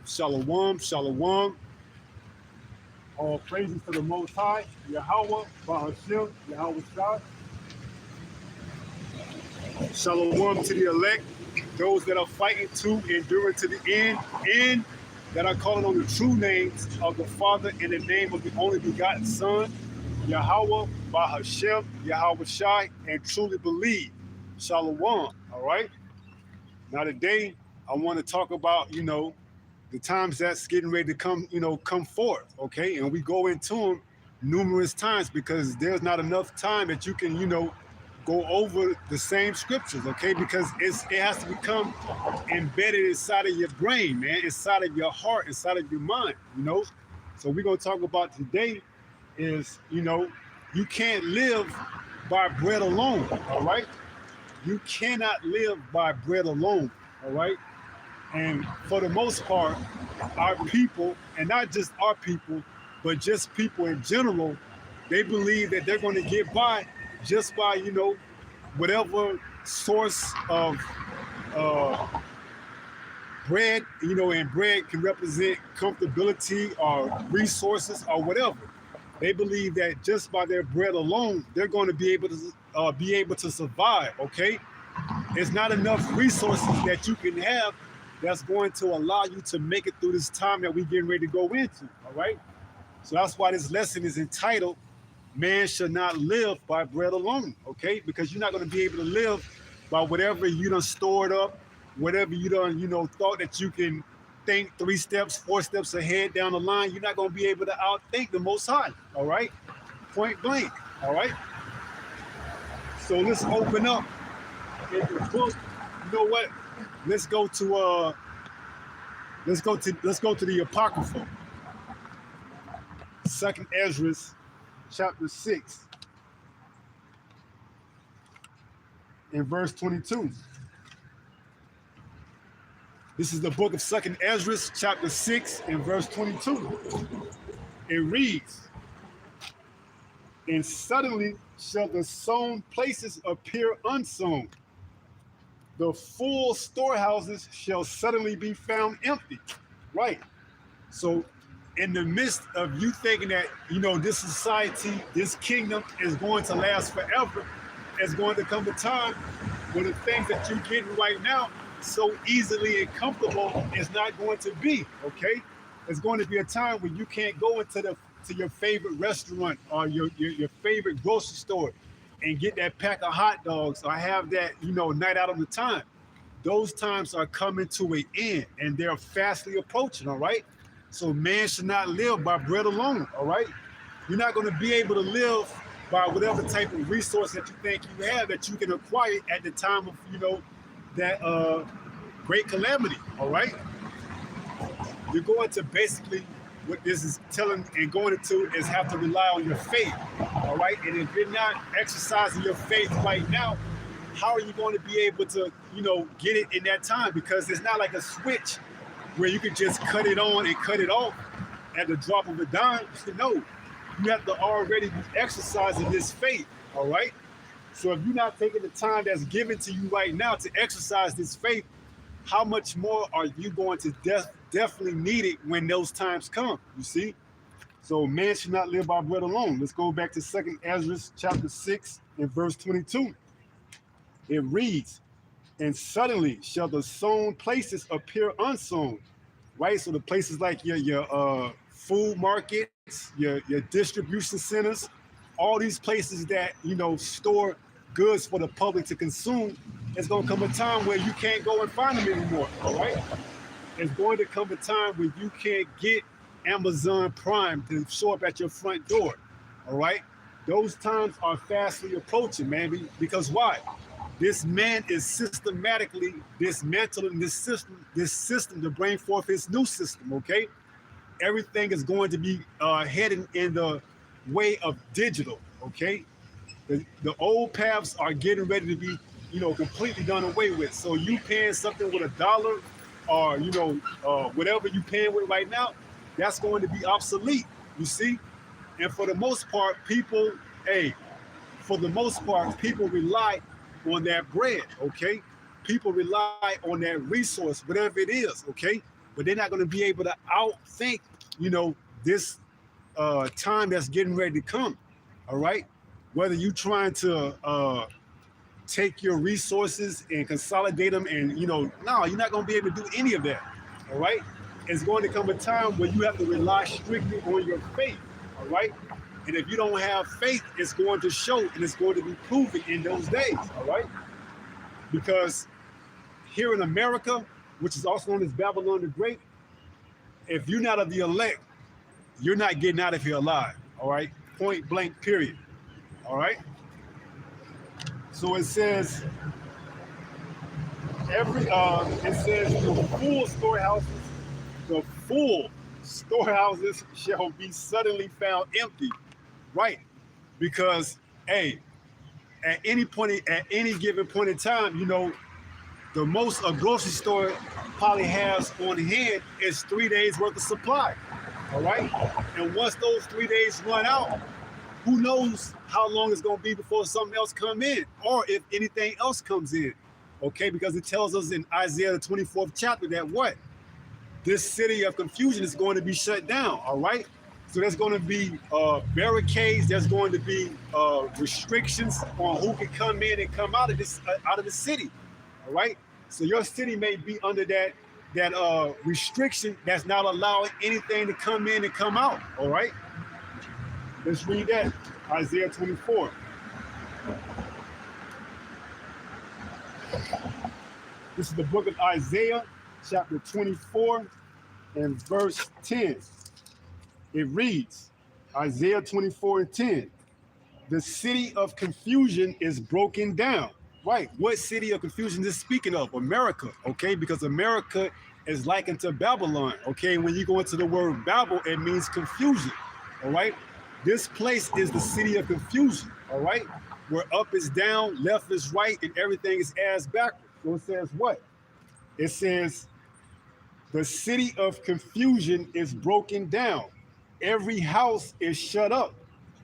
Shalom, shalom. All praises to the Most High, Yahweh, Bahashim, Yahweh Shah. Shalom to the elect, those that are fighting to endure to the end, and that are calling on the true names of the Father in the name of the only begotten Son, Yahweh, Bahashim, Yahweh Shai, and truly believe. Shalom. All right. Now today I want to talk about, the times that's getting ready to come forth, okay? And we go into them numerous times because there's not enough time that you can, go over the same scriptures, okay? Because it has to become embedded inside of your brain, man, inside of your heart, inside of your mind. So we're gonna talk about today is, you can't live by bread alone, all right? You cannot live by bread alone, all right? And for the most part, our people, and not just our people, but just people in general, they believe that they're going to get by just by, whatever source of bread, and bread can represent comfortability or resources or whatever. They believe that just by their bread alone, they're going to be able to survive, okay? It's not enough resources that you can have that's going to allow you to make it through this time that we're getting ready to go into, all right? So that's why this lesson is entitled, Man Should Not Live by Bread Alone, okay? Because you're not going to be able to live by whatever you done stored up, whatever you done, thought that you can think 3 steps, 4 steps ahead down the line. You're not going to be able to outthink the Most High, all right? Point blank, all right? So let's open up in the book. You know what? Let's go to the Apocrypha. 2nd Ezra, chapter 6, in verse 22. This is the book of 2nd Ezra, chapter 6, in verse 22. It reads, "And suddenly shall the sown places appear unsown. The full storehouses shall suddenly be found empty." Right. So in the midst of you thinking that, this society, this kingdom is going to last forever, there's going to come a time where the things that you're getting right now so easily and comfortable is not going to be, okay? There's going to be a time when you can't go into your favorite restaurant or your favorite grocery store and get that pack of hot dogs or have that, night out on the time. Those times are coming to an end and they're fastly approaching, all right? So man should not live by bread alone, all right? You're not going to be able to live by whatever type of resource that you think you have that you can acquire at the time of, that great calamity, all right? You're going to basically, what this is telling and going into is have to rely on your faith, all right? And if you're not exercising your faith right now, how are you going to be able to, get it in that time? Because it's not like a switch where you can just cut it on and cut it off at the drop of a dime. No, you have to already be exercising this faith, all right? So if you're not taking the time that's given to you right now to exercise this faith, how much more are you going to definitely need it when those times come, you see? So man should not live by bread alone. Let's go back to 2nd Ezra chapter 6 and verse 22. It reads, "And suddenly shall the sown places appear unsown," right? So the places like your food markets, your distribution centers, all these places that, store goods for the public to consume, it's going to come a time where you can't go and find them anymore, all right? It's going to come a time where you can't get Amazon Prime to show up at your front door, all right? Those times are fastly approaching, man, because why? This man is systematically dismantling this system to bring forth his new system, okay? Everything is going to be heading in the way of digital, okay? The old paths are getting ready to be, completely done away with. So you paying something with $1 or, whatever you paying with right now, that's going to be obsolete, you see? And for the most part, people rely on that bread, okay? People rely on that resource, whatever it is, okay? but they're not going to be able to outthink, this time that's getting ready to come. All right. Whether you trying to take your resources and consolidate them, and no, you're not going to be able to do any of that. All right. It's going to come a time where you have to rely strictly on your faith. All right. And if you don't have faith, it's going to show, and it's going to be proven in those days. All right. Because here in America, which is also known as Babylon the Great, if you're not of the elect, you're not getting out of here alive. All right. Point blank, period. All right. So it says the full storehouses shall be suddenly found empty. Right. Because, hey, at any given point in time, the most a grocery store probably has on hand is 3 days worth of supply. All right. And once those 3 days run out, who knows how long it's going to be before something else come in, or if anything else comes in. Okay. Because it tells us in Isaiah the 24th chapter that what? This city of confusion is going to be shut down. All right. So there's going to be barricades. There's going to be restrictions on who can come in and come out of the city. All right. So your city may be under that restriction that's not allowing anything to come in and come out. All right. Let's read that. Isaiah 24. This is the book of Isaiah, chapter 24, and verse 10. It reads, Isaiah 24 and 10. The city of confusion is broken down. Right. What city of confusion is speaking of? America. Okay. Because America is likened to Babylon. Okay. When you go into the word Babel, it means confusion. All right. This place is the city of confusion. All right. Where up is down, left is right, and everything is ass backwards. So it says what? It says the city of confusion is broken down. Every house is shut up,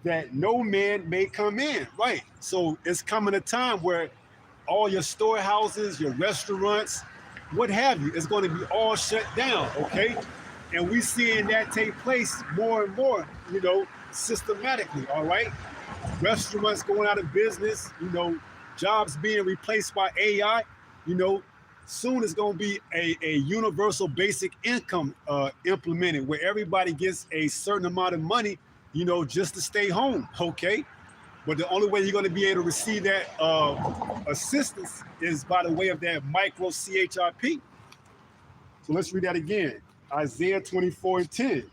that no man may come in. Right. So it's coming a time where all your storehouses, your restaurants, what have you, it's going to be all shut down. Okay. And we seeing that take place more and more, systematically. All right. Restaurants going out of business, jobs being replaced by AI. Soon it's going to be a universal basic income implemented, where everybody gets a certain amount of money, just to stay home. Okay. But the only way you're going to be able to receive that assistance is by the way of that micro CHIP. So let's read that again. Isaiah 24 and 10.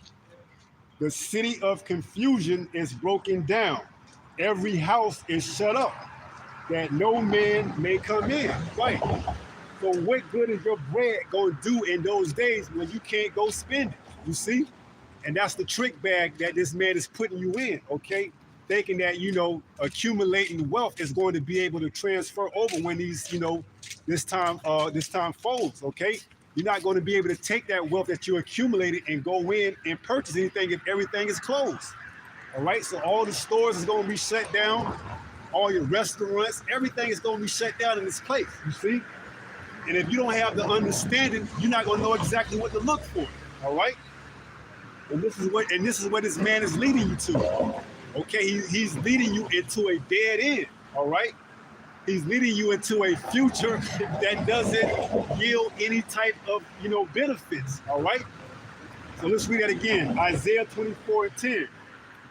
The city of confusion is broken down. Every house is shut up, that no man may come in. Right. So what good is your bread going to do in those days when you can't go spend it? You see? And that's the trick bag that this man is putting you in. Okay. Thinking that, accumulating wealth is going to be able to transfer over when these, this time folds. Okay. You're not going to be able to take that wealth that you accumulated and go in and purchase anything if everything is closed. All right. So all the stores is going to be shut down. All your restaurants, everything is going to be shut down in this place. You see? And if you don't have the understanding, you're not going to know exactly what to look for. All right. And this is what this man is leading you to. Okay. He's leading you into a dead end. All right. He's leading you into a future that doesn't yield any type of, benefits. All right. So let's read that again. Isaiah 24 and 10.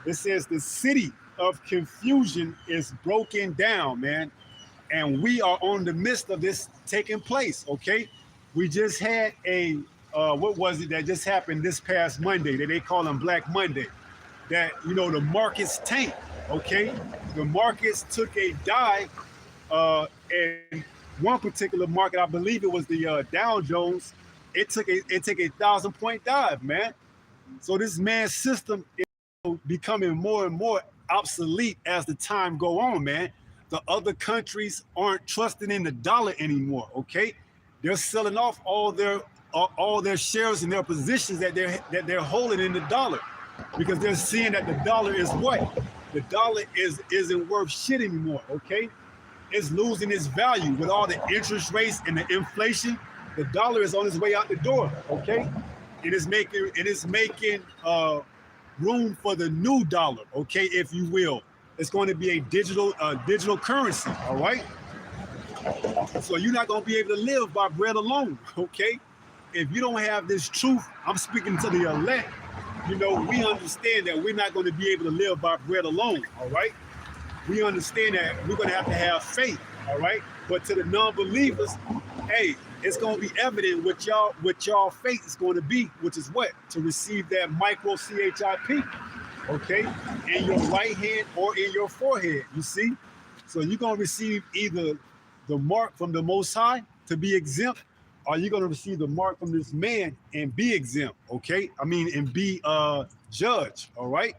It says the city of confusion is broken down, man. And we are on the midst of this taking place. Okay. We just had what was it that just happened this past Monday that they call them Black Monday? That, the markets tanked. Okay. The markets took a dive. And one particular market, I believe it was the Dow Jones, it took a 1,000-point dive, man. So this man's system is becoming more and more obsolete as the time go on, man. The other countries aren't trusting in the dollar anymore. Okay, they're selling off all their shares and their positions that they're holding in the dollar, because they're seeing that the dollar is what? The dollar isn't worth shit anymore. Okay. It's losing its value with all the interest rates and the inflation. The dollar is on its way out the door. Okay, it is making room for the new dollar. Okay, if you will, it's going to be a digital currency. All right. So you're not going to be able to live by bread alone. Okay, if you don't have this truth, I'm speaking to the elect. You know, we understand that we're not going to be able to live by bread alone. All right. We understand that we're going to have faith. All right. But to the non-believers, hey, it's going to be evident what y'all faith is going to be, which is what? To receive that micro CHIP, okay, in your right hand or in your forehead, you see? So you're going to receive either the mark from the Most High to be exempt, or you're going to receive the mark from this man and be exempt, okay? I mean, and be judged, all right?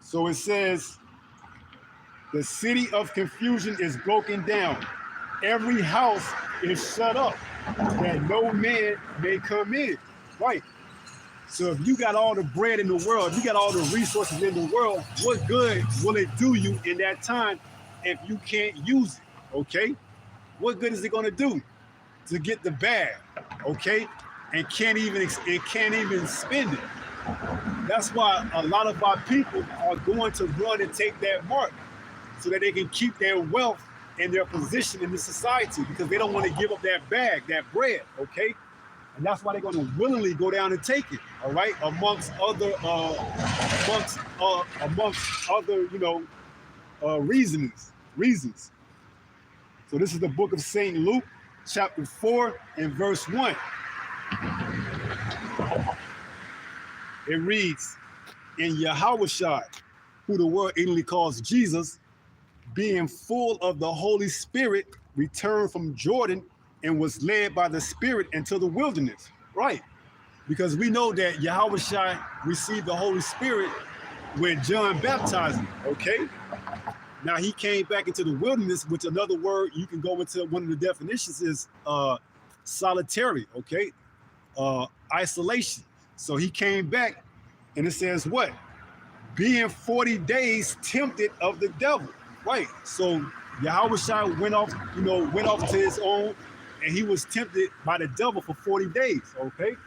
So it says, the city of confusion is broken down. Every house is shut up, that no man may come in. Right. So if you got all the bread in the world, you got all the resources in the world, what good will it do you in that time if you can't use it? Okay. What good is it going to do to get the bag? Okay. And can't even spend it. That's why a lot of our people are going to run and take that mark so that they can keep their wealth and their position in the society, because they don't want to give up that bag, that bread, okay? And that's why they're going to willingly go down and take it, all right? Amongst other, reasons. So this is the book of St. Luke, chapter 4 and verse 1. It reads, "In Yahushua, who the world ignorantly calls Jesus, being full of the Holy Spirit, returned from Jordan and was led by the Spirit into the wilderness." Right. Because we know that Yahushua received the Holy Spirit when John baptized him. Okay. Now he came back into the wilderness, which another word you can go into one of the definitions is solitary. Okay. Isolation. So he came back and it says what? Being 40 days tempted of the devil. Right. So Yahushua went off to his own, and he was tempted by the devil for 40 days. Okay.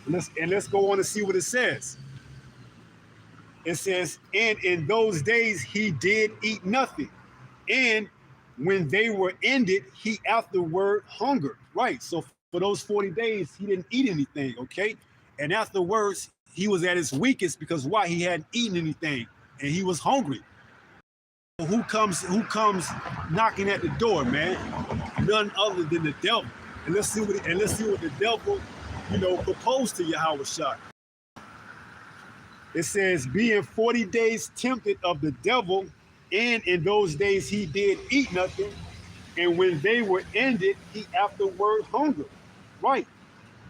And let's go on and see what it says. It says, "And in those days he did eat nothing. And when they were ended, he afterward hungered." Right. So for those 40 days, he didn't eat anything. Okay. And afterwards, he was at his weakest because why? He hadn't eaten anything and he was hungry. Who comes knocking at the door, man? None other than the devil. And let's see what the devil, proposed to Yahushua. It says, "Being 40 days tempted of the devil, and in those days he did eat nothing, and when they were ended, he afterward hungered." Right.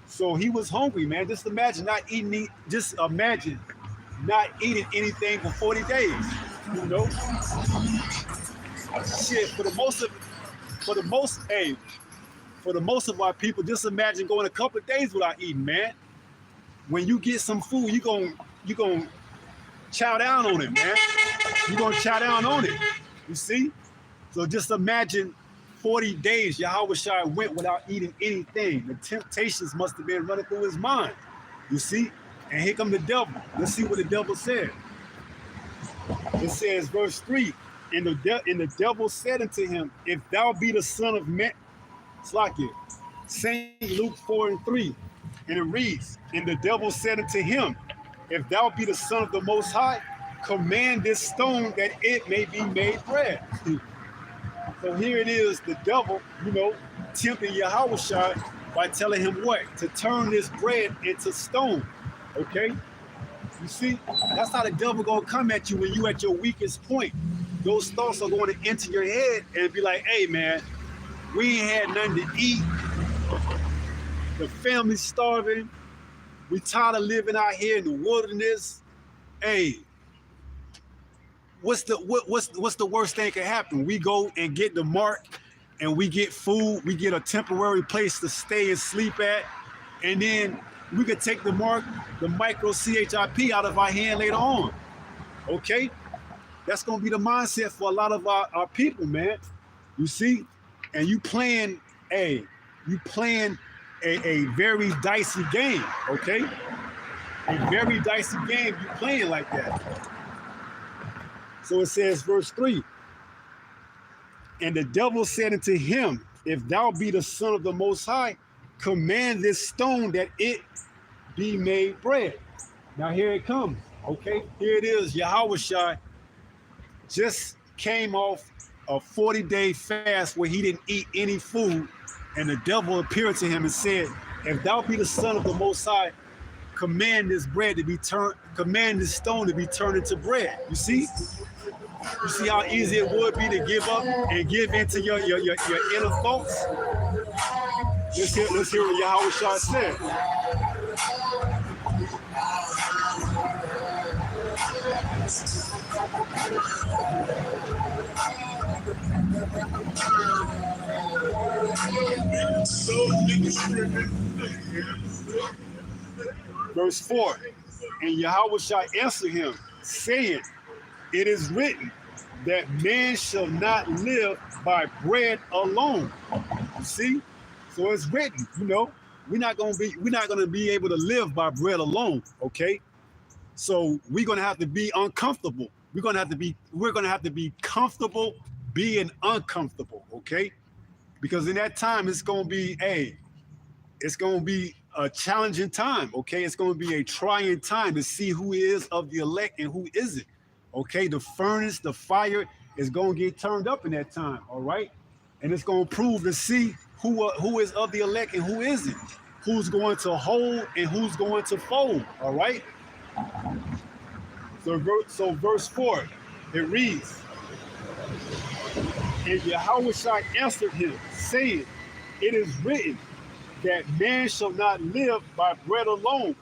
So he was hungry, man. Just imagine not eating anything for 40 days. Shit, for the most of our people, just imagine going a couple of days without eating, man. When you get some food, you gonna chow down on it, man. You're gonna chow down on it. You see? So just imagine 40 days Yahushua went without eating anything. The temptations must have been running through his mind. You see? And here come the devil. Let's see what the devil said. It says, verse 3, and the devil said unto him, "If thou be the son of man," Slakia, St. Luke 4 and 3, and it reads, "And the devil said unto him, If thou be the son of the Most High, command this stone that it may be made bread." So here it is, the devil, tempting Yahushua by telling him what? To turn this bread into stone, okay? You see, that's how the devil gonna come at you when you at your weakest point. Those thoughts are going to enter your head and be like, "Hey, man, we ain't had nothing to eat. The family's starving. We tired of living out here in the wilderness. Hey, what's the worst thing can happen? We go and get the mark, and we get food. We get a temporary place to stay and sleep at, and then we could take the mark, the micro CHIP, out of our hand later on." Okay, that's gonna be the mindset for a lot of our people, man. You see, and you playing a very dicey game, okay? A very dicey game, you playing like that. So it says, verse 3, and the devil said unto him, if thou be the Son of the Most High, command this stone that it be made bread. Now here it comes, okay? Here it is, Yahushua just came off a 40-day fast where he didn't eat any food, and the devil appeared to him and said, if thou be the Son of the Most High, command this stone to be turned into bread. You see? You see how easy it would be to give up and give into your inner thoughts? Let's hear what Yahushua said. Verse 4, and Yahushua answered him, saying, it is written that man shall not live by bread alone. You see? So it's written, you know, we're not gonna be able to live by bread alone, okay? So we're gonna have to be uncomfortable. We're gonna have to be comfortable being uncomfortable, okay? Because in that time it's gonna be a challenging time, okay? It's gonna be a trying time to see who is of the elect and who isn't. Okay, the furnace, the fire is going to get turned up in that time, all right? And it's going to prove to see who is of the elect and who isn't, who's going to hold and who's going to fold, all right? So verse 4, it reads, and Yahushua answered him, saying, it is written that man shall not live by bread alone,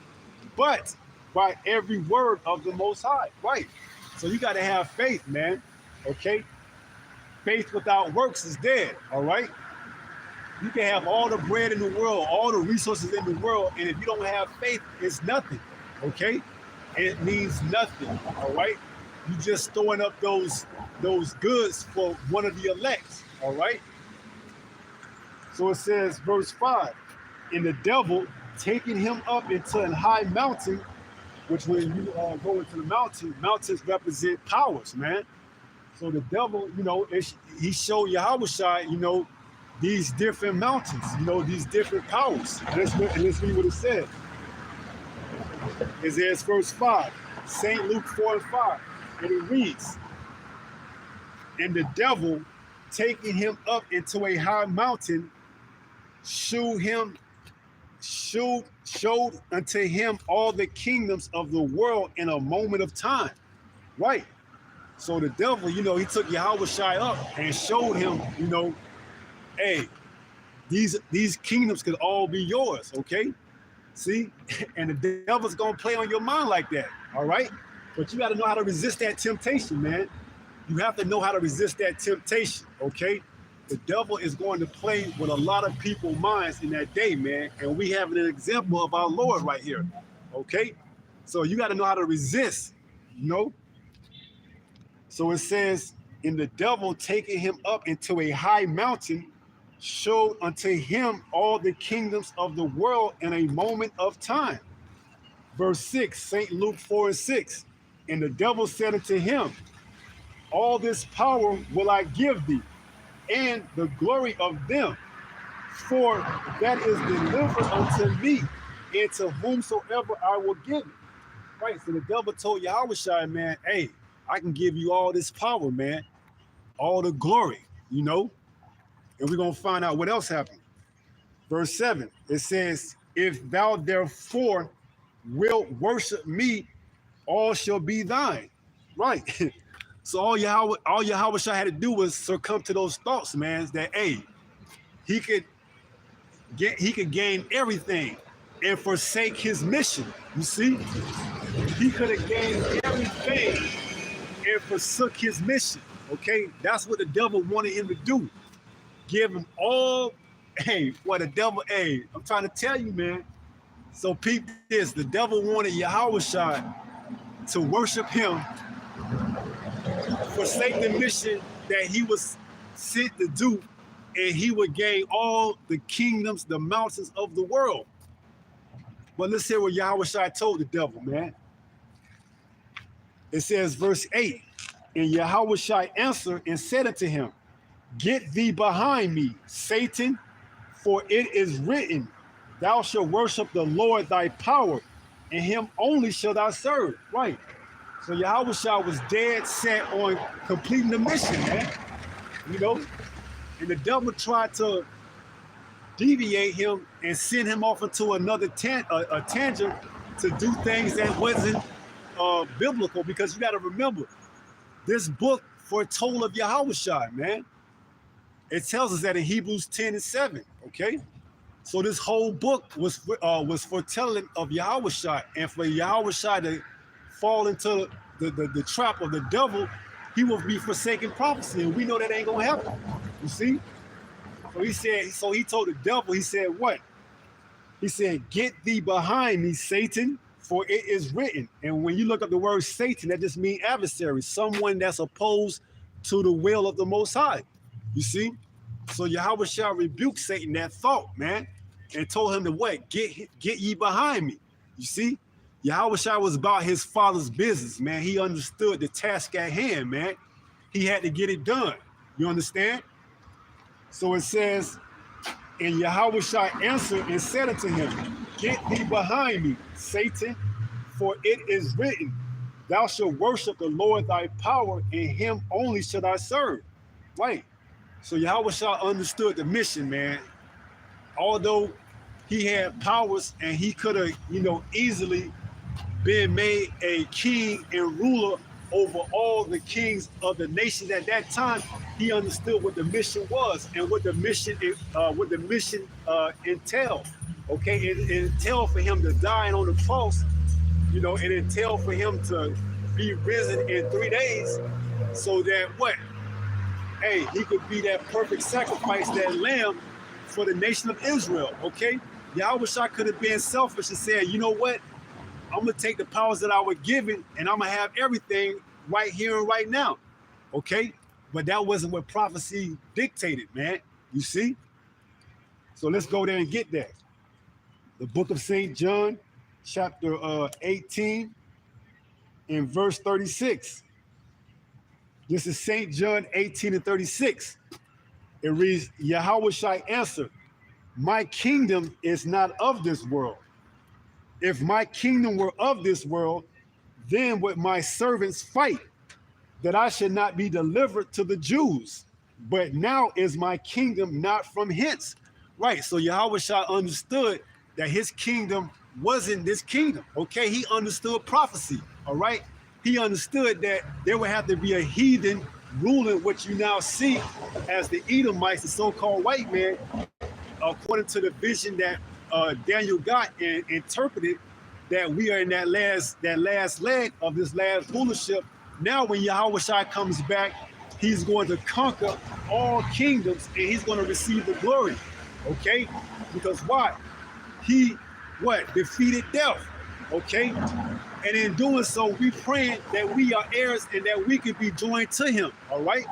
but by every word of the Most High, right? So you got to have faith, man, okay? Faith without works is dead, all right? You can have all the bread in the world, all the resources in the world, and if you don't have faith, it's nothing, okay? It means nothing, all right? You just throwing up those goods for one of the elects, all right? So it says, verse 5, and the devil taking him up into an high mountain, which when you go into the mountains represent powers, man. So the devil, you know, he showed Yahushua, you know, these different mountains, you know, these different powers. And let's read what it says. It says, verse 5, St. Luke 4 and 5, and it reads, and the devil taking him up into a high mountain, showed unto him all the kingdoms of the world in a moment of time. Right. So the devil, you know, he took Yahushua up and showed him, you know, hey, these kingdoms could all be yours, okay? See? And the devil's gonna play on your mind like that, all right? But you gotta know how to resist that temptation, man. You have to know how to resist that temptation, okay? The devil is going to play with a lot of people's minds in that day, man. And we have an example of our Lord right here, okay? So you got to know how to resist, you know? So it says, and the devil taking him up into a high mountain, showed unto him all the kingdoms of the world in a moment of time. Verse 6, St. Luke 4 and 6, and the devil said unto him, all this power will I give thee, and the glory of them, for that is delivered unto me, and to whomsoever I will give it. Right, so the devil told Yahushua, man, hey, I can give you all this power, man, all the glory, you know? And we're going to find out what else happened. Verse 7, it says, if thou therefore wilt worship me, all shall be thine. Right. So all Yahushua had to do was succumb to those thoughts, man, that, hey, he could gain everything and forsake his mission. You see? He could have gained everything and forsook his mission, okay? That's what the devil wanted him to do. Give him all, hey, what the devil, hey, I'm trying to tell you, man. So peep this, the devil wanted Yahushua to worship him, forsake the mission that he was sent to do, and he would gain all the kingdoms, the mountains of the world. But let's hear what Yahushua told the devil, man. It says, verse 8, and Yahushua answered and said unto him, get thee behind me, Satan, for it is written, thou shalt worship the Lord thy power, and him only shalt thou serve. Right. So Yahushua was dead set on completing the mission, man. You know, and the devil tried to deviate him and send him off into another tangent to do things that wasn't biblical, because you got to remember, this book foretold of Yahushua, man. It tells us that in Hebrews 10:7, okay? So this whole book was foretelling of Yahushua, and for Yahushua to fall into the trap of the devil, he will be forsaking prophecy, and we know that ain't gonna happen. You see? So he said, so he told the devil, he said what? He said, get thee behind me, Satan, for it is written. And when you look up the word Satan, that just means adversary, someone that's opposed to the will of the Most High. You see? So Yahushua rebuked Satan that thought, man, and told him to what? Get ye behind me. You see? Yahushua was about his father's business, man. He understood the task at hand, man. He had to get it done. You understand? So it says, and Yahushua answered and said unto him, get thee behind me, Satan, for it is written, thou shalt worship the Lord thy power, and him only shalt thou serve. Right. So Yahushua understood the mission, man. Although he had powers and he could have, you know, easily been made a king and ruler over all the kings of the nations at that time, he understood what the mission was and what the mission entailed. Okay, it entailed for him to die on the cross. You know, it entailed for him to be risen in 3 days, so that what? Hey, he could be that perfect sacrifice, that lamb for the nation of Israel. Okay, Yahushua could have been selfish and said, you know what? I'm gonna take the powers that I was given and I'm gonna have everything right here and right now. Okay, but that wasn't what prophecy dictated, man. You see? So let's go there and get that. The book of St. John, chapter 18, in verse 36. This is St. John 18:36. It reads, Yahushua answered, my kingdom is not of this world. If my kingdom were of this world, then would my servants fight, that I should not be delivered to the Jews. But now is my kingdom not from hence. Right, so Yahushua understood that his kingdom wasn't this kingdom. Okay, he understood prophecy, all right? He understood that there would have to be a heathen ruling what you now see as the Edomites, the so-called white man, according to the vision that Daniel got and interpreted, that we are in that last leg of this last rulership. Now when Yahushua comes back, he's going to conquer all kingdoms and he's going to receive the glory. Okay? Because why? He defeated death. Okay? And in doing so, we praying that we are heirs and that we can be joined to him. All right?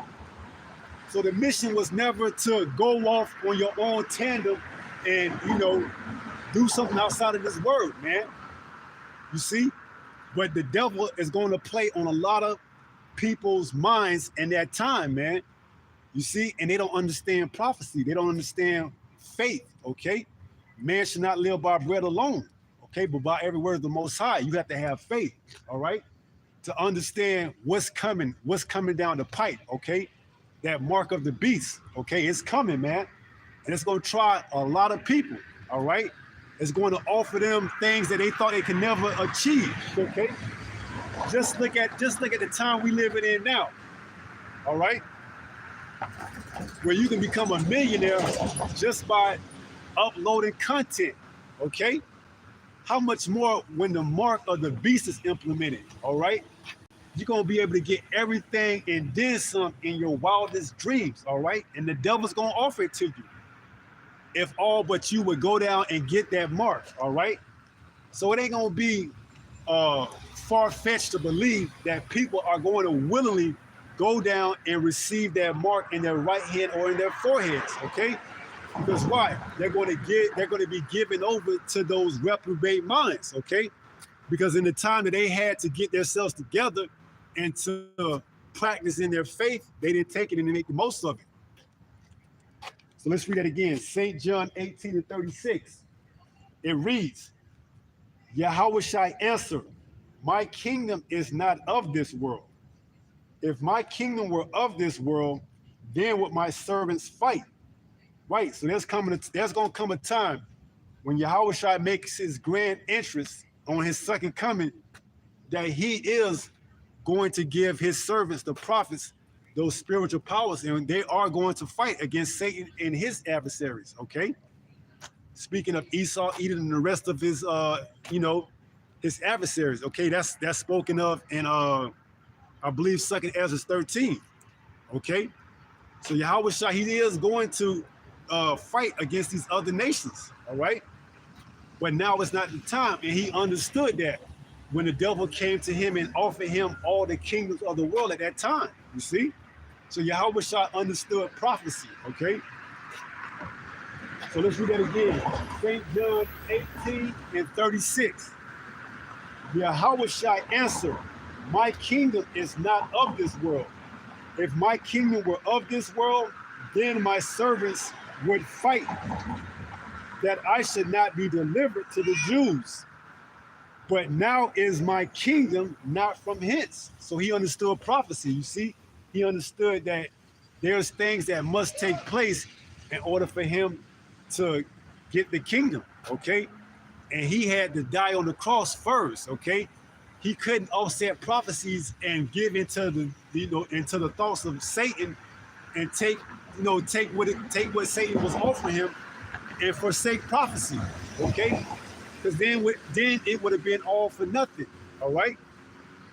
So the mission was never to go off on your own tandem and, you know, do something outside of this word, man. You see? But the devil is going to play on a lot of people's minds in that time, man. You see? And they don't understand prophecy. They don't understand faith, okay? Man should not live by bread alone, okay? But by every word of the Most High. You have to have faith, all right? To understand what's coming down the pipe, okay? That mark of the beast, okay? It's coming, man. And it's going to try a lot of people, all right? It's going to offer them things that they thought they could never achieve, okay? Just look at the time we living in now, all right? Where you can become a millionaire just by uploading content, okay? How much more when the mark of the beast is implemented, all right? You're going to be able to get everything and then some in your wildest dreams, all right? And the devil's going to offer it to you, if all but you would go down and get that mark, all right? So it ain't gonna be far-fetched to believe that people are going to willingly go down and receive that mark in their right hand or in their foreheads. Okay, because why? They're going to be given over to those reprobate minds. Okay, because in the time that they had to get themselves together and to practice in their faith, they didn't take it and make the most of it. So let's read that again. St. John 18:36. It reads, Yahweh shall answer, my kingdom is not of this world. If my kingdom were of this world, then would my servants fight. Right. So there's going to come a time when Yahweh shall makes his grand entrance on his second coming, that he is going to give his servants, the prophets, those spiritual powers, and they are going to fight against Satan and his adversaries. Okay. Speaking of Esau, Edom, and the rest of his, his adversaries. Okay, that's spoken of in, I believe, 2nd Ezra 13. Okay, so Yahweh Shah, he is going to fight against these other nations. All right, but now it's not the time, and he understood that when the devil came to him and offered him all the kingdoms of the world at that time. You see, so Yahweh Shah understood prophecy. Okay. So let's read that again. St. John 18:36. Yahweh shall answer, my kingdom is not of this world. If my kingdom were of this world, then my servants would fight, that I should not be delivered to the Jews. But now is my kingdom not from hence. So he understood prophecy, you see. He understood that there's things that must take place in order for him to get the kingdom, okay? And he had to die on the cross first, okay? He couldn't offset prophecies and give into the thoughts of Satan and take what Satan was offering him and forsake prophecy, okay? Because then it would have been all for nothing, all right?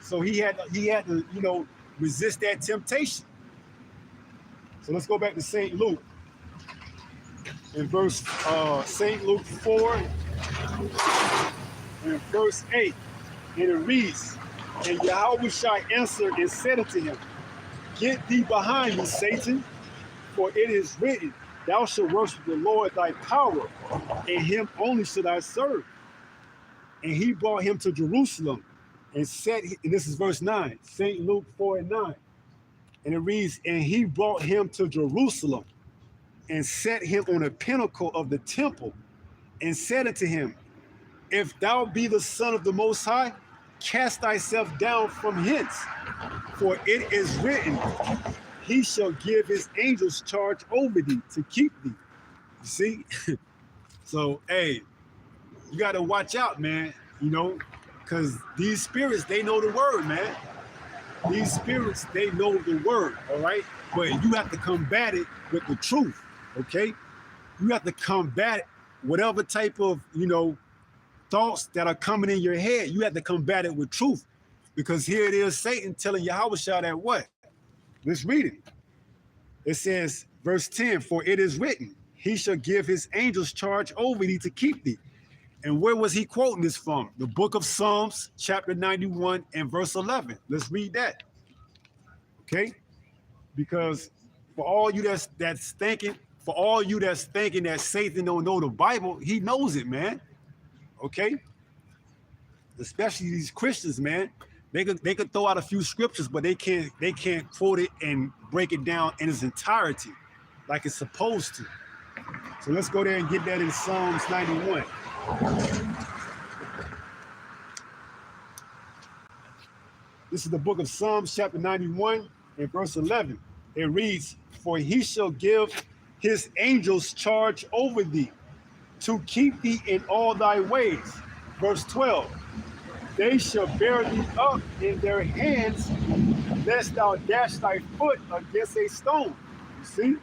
So he had to resist that temptation. So let's go back to St. Luke. In verse St. Luke 4 and verse 8, and it reads, and Yahweh shall answer and said unto him, get thee behind me, Satan, for it is written, thou shalt worship the Lord thy power, and him only should I serve. And he brought him to Jerusalem and said, and this is verse 9, St. Luke 4 and 9, and it reads, and he brought him to Jerusalem and set him on a pinnacle of the temple, and said unto him, if thou be the Son of the Most High, cast thyself down from hence, for it is written, he shall give his angels charge over thee to keep thee. You see? So, hey, you got to watch out, man, because these spirits, they know the word, man. These spirits, they know the word, all right? But you have to combat it with the truth. Okay, you have to combat whatever type of thoughts that are coming in your head. You have to combat it with truth, because here it is, Satan telling Yahweh Shah that what? Let's read it. It says, verse 10, for it is written, he shall give his angels charge over thee to keep thee. And where was he quoting this from? The book of Psalms, chapter 91 and verse 11. Let's read that. Okay, because for all you that's thinking that Satan don't know the Bible, he knows it, man. Okay? Especially these Christians, man. They could throw out a few scriptures, but they can't quote it and break it down in its entirety like it's supposed to. So let's go there and get that in Psalms 91. This is the book of Psalms, chapter 91 and verse 11. It reads, for he shall give his angels charge over thee, to keep thee in all thy ways. Verse 12, they shall bear thee up in their hands, lest thou dash thy foot against a stone. You see?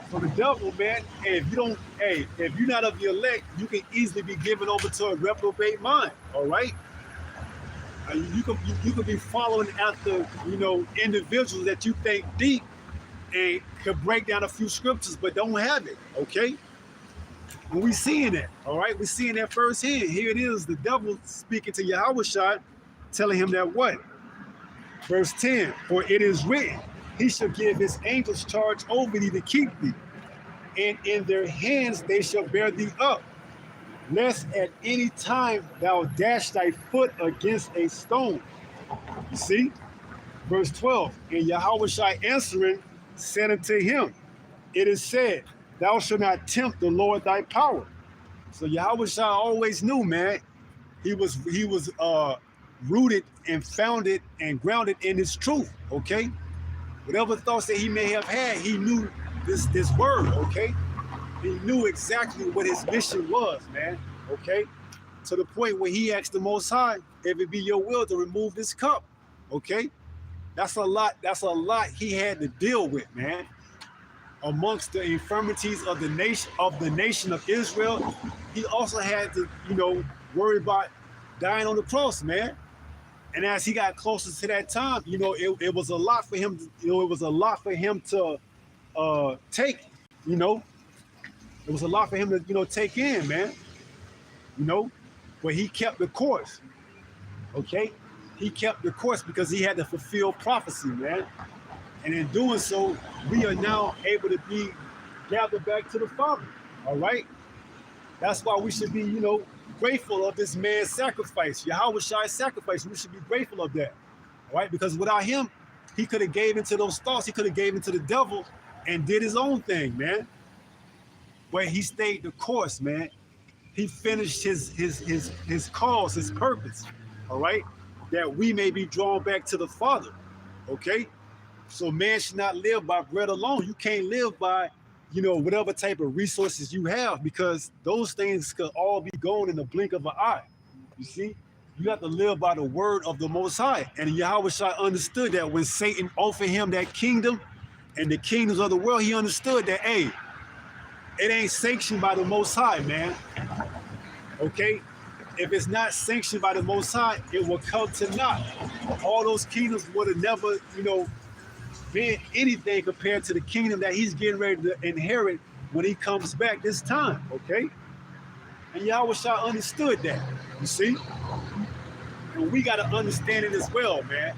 So the devil, man, if you're not of the elect, you can easily be given over to a reprobate mind, all right? You could be following after, individuals that you think deep and could break down a few scriptures, but don't have it, okay? And we seeing that, all right? We're seeing that firsthand. Here it is, the devil speaking to Yahweh Shah, telling him that what? Verse 10, for it is written, he shall give his angels charge over thee to keep thee, and in their hands they shall bear thee up, lest at any time thou dash thy foot against a stone. You see? Verse 12, and Yahushua answering said unto him, it is said, thou shalt not tempt the Lord thy power. So Yahushua always knew, man, he was rooted and founded and grounded in his truth, okay? Whatever thoughts that he may have had, he knew this word, okay? He knew exactly what his mission was, man, okay? To the point where he asked the Most High, if it be your will to remove this cup, okay? That's a lot he had to deal with, man. Amongst the infirmities of the nation of Israel, he also had to, worry about dying on the cross, man. And as he got closer to that time, it was a lot for him. It was a lot for him to take. It was a lot for him to take in, man. But he kept the course. Okay, he kept the course because he had to fulfill prophecy, man. And in doing so, we are now able to be gathered back to the Father. All right. That's why we should be, grateful of this man's sacrifice, Yahweh's sacrifice. We should be grateful of that. All right. Because without him, he could have gave into those thoughts. He could have gave into the devil and did his own thing, man. But he stayed the course, man. He finished his cause, his purpose. All right. That we may be drawn back to the Father. Okay. So man should not live by bread alone. You can't live by, whatever type of resources you have, because those things could all be gone in the blink of an eye. You see, you have to live by the word of the Most High. And Yahushua understood that when Satan offered him that kingdom and the kingdoms of the world, he understood that, hey, it ain't sanctioned by the Most High, man. Okay? If it's not sanctioned by the Most High, it will come to naught. All those kingdoms would have never, been anything compared to the kingdom that he's getting ready to inherit when he comes back this time, okay? And Yahushua understood that, you see? And we got to understand it as well, man.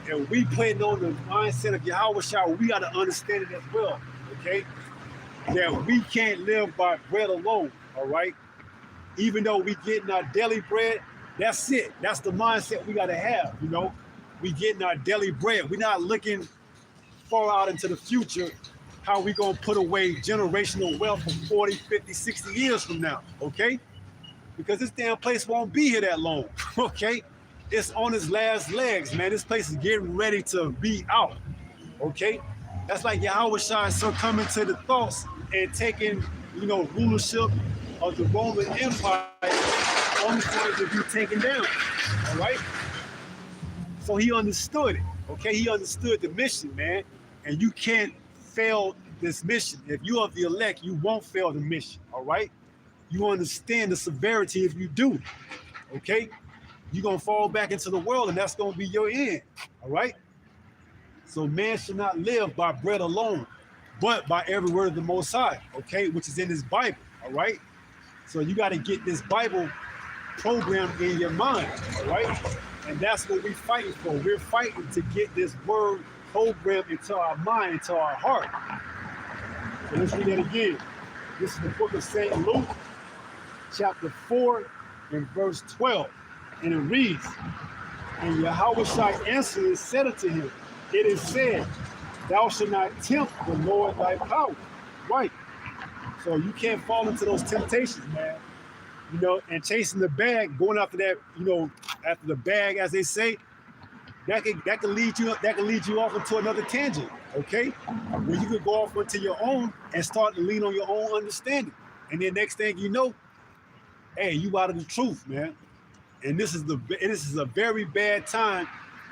And we putting on the mindset of Yahushua, we got to understand it as well, okay? That we can't live by bread alone, all right? Even though we getting our daily bread, that's it. That's the mindset we got to have, We getting our daily bread. We're not looking far out into the future, how we gonna put away generational wealth for 40, 50, 60 years from now, okay? Because this damn place won't be here that long, okay? It's on its last legs, man. This place is getting ready to be out, okay? That's like Yahushua succumbing to the thoughts and taking, rulership of the Roman Empire only for it to be taken down, all right? So he understood it, okay? He understood the mission, man. And you can't fail this mission. If you are the elect, you won't fail the mission, all right? You understand the severity if you do, okay? You're going to fall back into the world, and that's going to be your end, all right? So man should not live by bread alone, but by every word of the Most High, okay, which is in his Bible, all right? So you got to get this Bible programmed in your mind, all right? And that's what we're fighting for. We're fighting to get this word programmed into our mind, into our heart. So let's read that again. This is the book of St. Luke, chapter 4, and verse 12. And it reads, and Yahushua answered and said unto him, it is said, thou shalt not tempt the Lord thy power. Right. So you can't fall into those temptations, man. And chasing the bag, going after that, after the bag, as they say, that can lead you off into another tangent, okay? Where you could go off into your own and start to lean on your own understanding. And then next thing you know, hey, you out of the truth, man. And this is a very bad time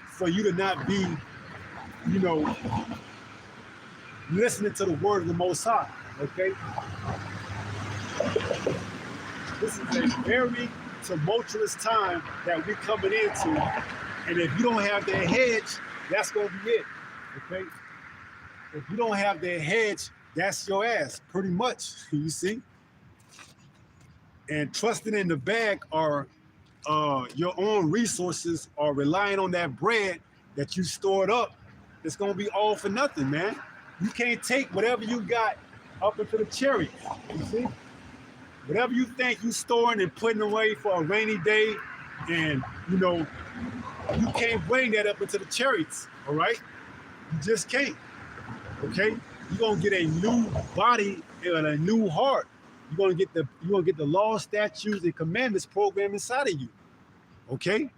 for you to not be, listening to the word of the Most High, okay? This is a very tumultuous time that we're coming into. And if you don't have that hedge, that's going to be it, okay? If you don't have that hedge, that's your ass, pretty much, you see? And trusting in the bag or your own resources or relying on that bread that you stored up, it's gonna be all for nothing, man. You can't take whatever you got up into the chariots. You see, whatever you think you storing and putting away for a rainy day, and you can't bring that up into the chariots. All right, you just can't. Okay, you're gonna get a new body and a new heart. You're gonna get the law, statutes, and commandments program inside of you. Okay,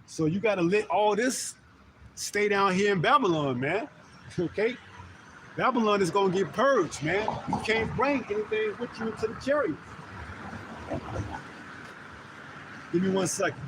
so you gotta let all this stay down here in Babylon, man. Okay, Babylon is gonna get purged, man. You can't bring anything with you into the chariots. Give me 1 second.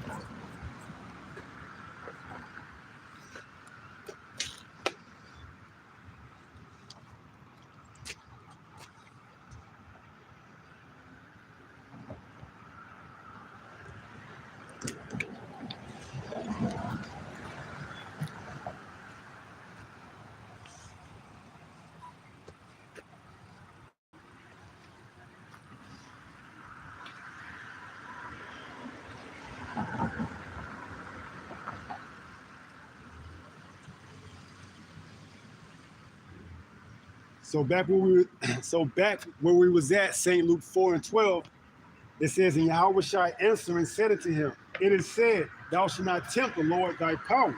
So back where we was at, St. Luke 4:12, it says, and Yahushua answering said unto him, it is said, thou shalt not tempt the Lord thy power.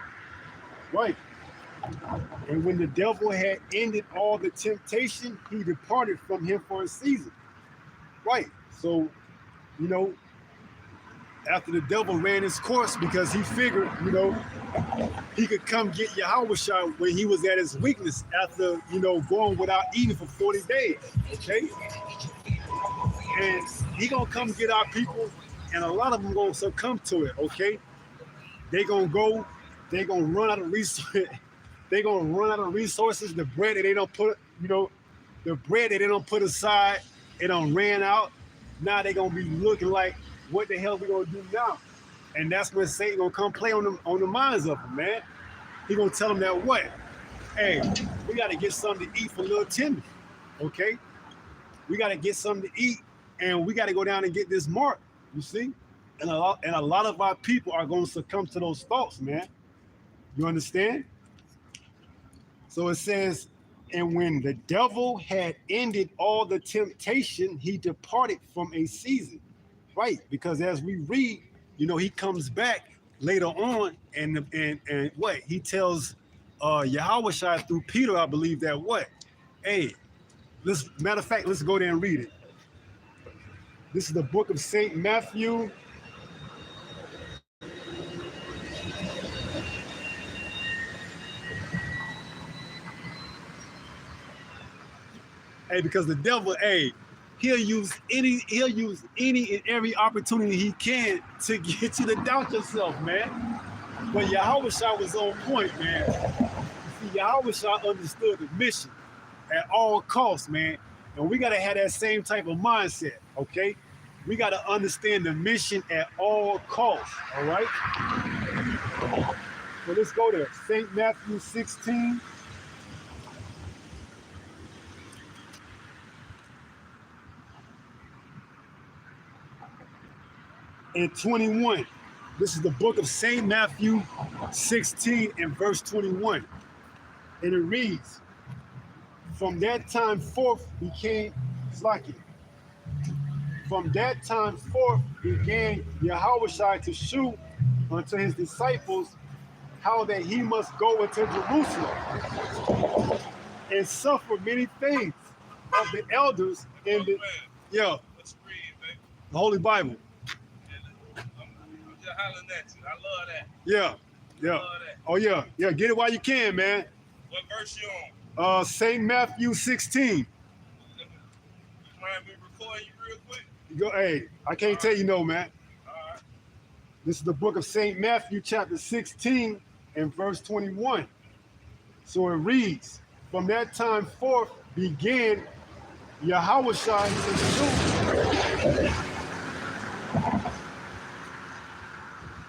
Right. And when the devil had ended all the temptation, he departed from him for a season. Right. So, after the devil ran his course, because he figured, he could come get Yahushua when he was at his weakness after, going without eating for 40 days. Okay. And he gonna come get our people, and a lot of them gonna succumb to it. Okay. They gonna run out of resources. They gonna run out of resources. The bread that they don't put, the bread that they don't put aside, it done ran out. Now they gonna be looking like, what the hell we gonna do now? And that's when Satan gonna come play on the minds of them, man. He gonna tell them that what? Hey, we gotta get something to eat for little Timmy, okay? We gotta get something to eat, and we gotta go down and get this mark, you see? And a lot of our people are gonna succumb to those thoughts, man. You understand? So it says, and when the devil had ended all the temptation, he departed from a season. Right, because as we read, he comes back later on, and what he tells Yahushua through Peter, I believe that what? Hey, matter of fact, let's go there and read it. This is the book of St. Matthew. Hey, because the devil, he'll use any and every opportunity he can to get you to doubt yourself, man. But Yahushua was on point, man. You see, Yahushua understood the mission at all costs, man. And we gotta have that same type of mindset, okay? We gotta understand the mission at all costs, all right? So let's go there. St. Matthew 16. And 21. This is the book of St. Matthew 16 and verse 21. And it reads, from that time forth began Yahushua to shew unto his disciples how that he must go into Jerusalem and suffer many things of the elders and the Holy Bible. Hollering at you. I love that. Yeah. Love that. Oh yeah. Get it while you can, man. What verse you on? St. Matthew 16. You mind me recording you real quick? Hey, I can't tell you no, man. All right. This is the book of St. Matthew, chapter 16 and verse 21. So it reads, from that time forth began Yahushua to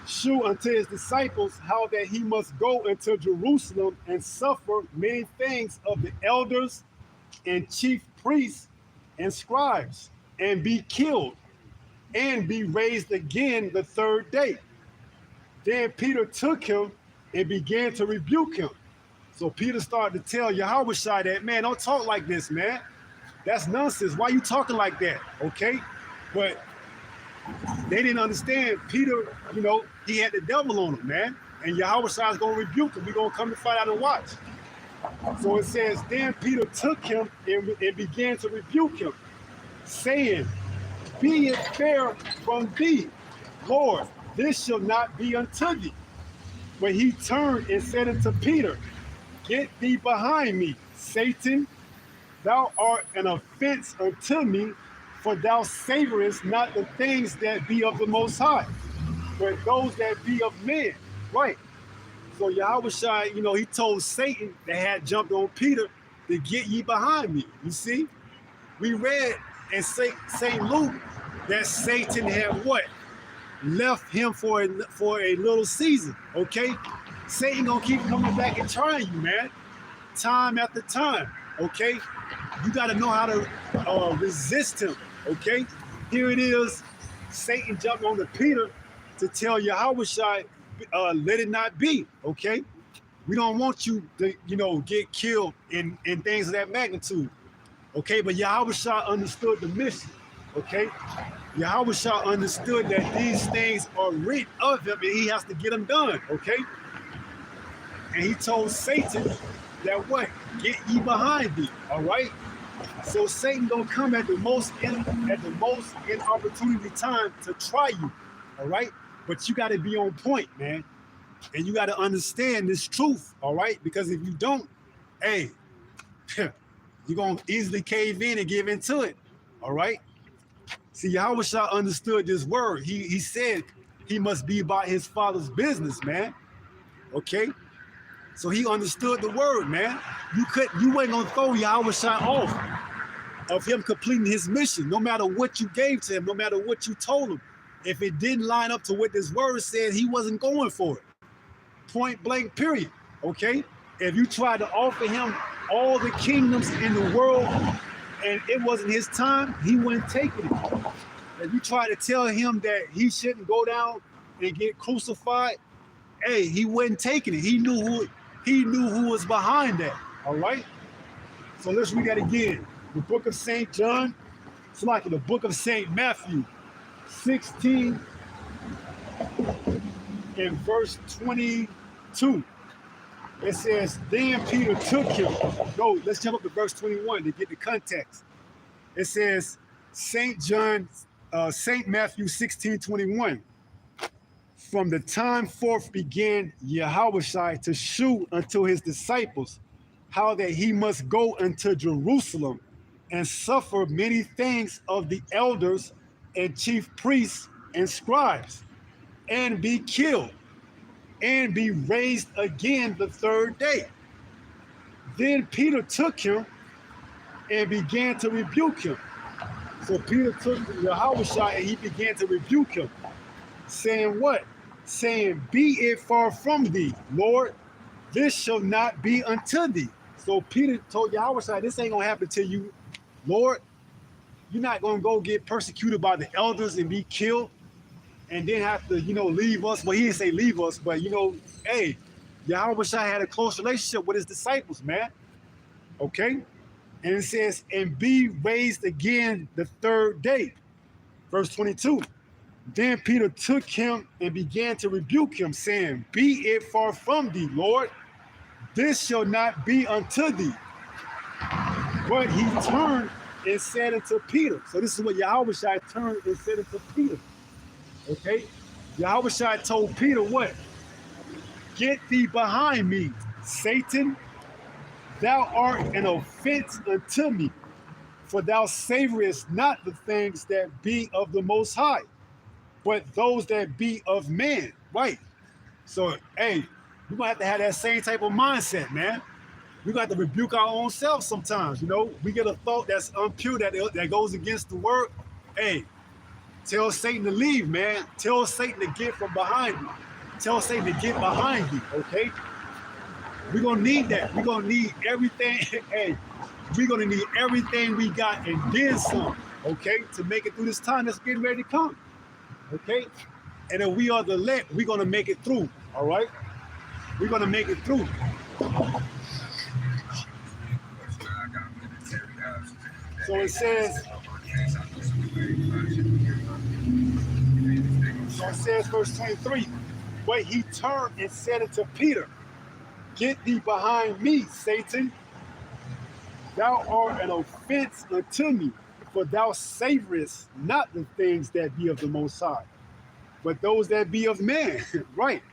shew unto his disciples how that he must go into Jerusalem and suffer many things of the elders and chief priests and scribes, and be killed, and be raised again the third day. Then Peter took him and began to rebuke him. So Peter started to tell Yahushua that, man, don't talk like this, man. That's nonsense. Why you talking like that? Okay? But they didn't understand. Peter, he had the devil on him, man. And Yahushua is going to rebuke him. We're going to come to find out and watch. So it says, then Peter took him and began to rebuke him, saying, be it fair from thee, Lord, this shall not be unto thee. But he turned and said unto Peter, get thee behind me, Satan. Thou art an offense unto me, for thou savorest not the things that be of the Most High, but those that be of men. Right. So Yahushua, he told Satan that had jumped on Peter to get ye behind me. You see? We read in St. Luke that Satan had what? Left him for a little season, okay? Satan gonna keep coming back and trying you, man. Time after time, okay? You gotta know how to resist him, okay? Here it is, Satan jumped on to Peter to tell Yahushua, let it not be, okay? We don't want you to, get killed in things of that magnitude, okay? But Yahushua understood the mission, okay? Yahushua understood that these things are written of him and he has to get them done, okay? And he told Satan that what? Get ye behind thee, all right? So Satan gonna come at the most inopportunity time to try you, all right? But you gotta be on point, man. And you gotta understand this truth, all right? Because if you don't, hey, you're gonna easily cave in and give into it, all right? See, Yahushua understood this word. He said he must be about his father's business, man. Okay? So he understood the word, man. You wasn't gonna throw Yahushua off of him completing his mission, no matter what you gave to him, no matter what you told him. If it didn't line up to what this word said, he wasn't going for it. Point blank, period. Okay? If you tried to offer him all the kingdoms in the world and it wasn't his time, he wouldn't take it. If you try to tell him that he shouldn't go down and get crucified, hey, he wasn't taking it. He knew who was behind that. All right. So let's read that again. The book of St. John, it's like the book of St. Matthew, 16 and verse 22. It says, then Peter took him. No, let's jump up to verse 21 to get the context. It says, St. Matthew 16:21. From the time forth began Yahushua to shew unto his disciples how that he must go unto Jerusalem and suffer many things of the elders and chief priests and scribes, and be killed, and be raised again the third day. Then Peter took him and began to rebuke him. So Peter took Yahushua and he began to rebuke him, saying what? Saying, be it far from thee, Lord, this shall not be unto thee. So Peter told Yahushua, this ain't gonna happen to you, Lord. You're not gonna go get persecuted by the elders and be killed and then have to, leave us. Well, he didn't say leave us, but hey, Yahushua had a close relationship with his disciples, man. Okay? And it says, and be raised again the third day. Verse 22. Then Peter took him and began to rebuke him, saying, be it far from thee, Lord. This shall not be unto thee. But he turned and said unto Peter. So this is what Yahushua turned and said unto Peter. Okay? Yahushua told Peter what? Get thee behind me, Satan. Thou art an offense unto me, for thou savorest not the things that be of the Most High, but those that be of men. Right? So, hey, we're going to have that same type of mindset, man. We're going to have to rebuke our own selves sometimes, We get a thought that's impure, that goes against the word. Hey, tell Satan to leave, man. Tell Satan to get from behind you. Tell Satan to get behind you, okay? We're going to need that. We're going to need everything. Hey, we're going to need everything we got and then some, okay, to make it through this time that's getting ready to come, okay? And if we are the elect, we're going to make it through, all right? We're gonna make it through. So it says, verse 23, but he turned and said unto Peter, get thee behind me, Satan. Thou art an offense unto me, for thou savorest not the things that be of the Most High, but those that be of man. Right.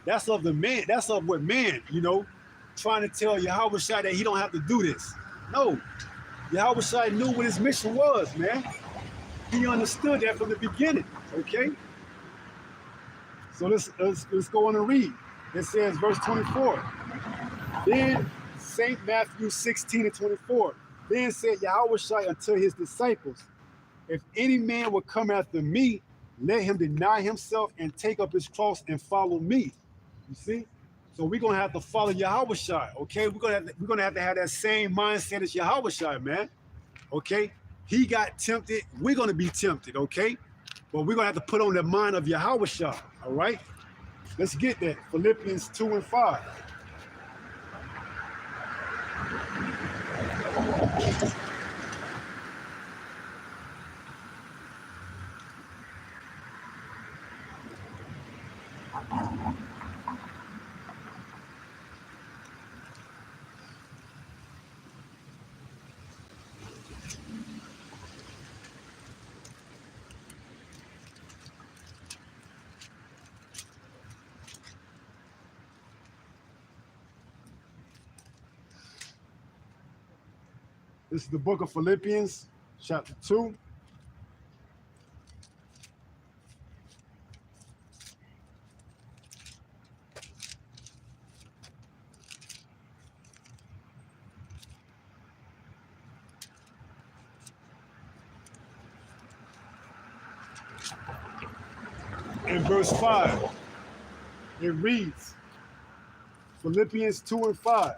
That's of the man. That's of what man, trying to tell Yahweh Shai that he don't have to do this. No. Yahweh Shai knew what his mission was, man. He understood that from the beginning, okay? So let's go on and read. It says, verse 24. Then St. Matthew 16 and 24. Then said Yahweh Shai unto his disciples, if any man will come after me, let him deny himself and take up his cross and follow me. You see? So we're gonna have to follow Yahweh Shai, okay? We're gonna have to have that same mindset as Yahweh Shai, man. Okay? He got tempted, we're gonna be tempted, okay? But we're gonna have to put on the mind of Yahweh Shai, all right? Let's get that. Philippians 2 and 5. This is the book of Philippians, chapter 2. In verse 5, it reads, Philippians 2 and 5.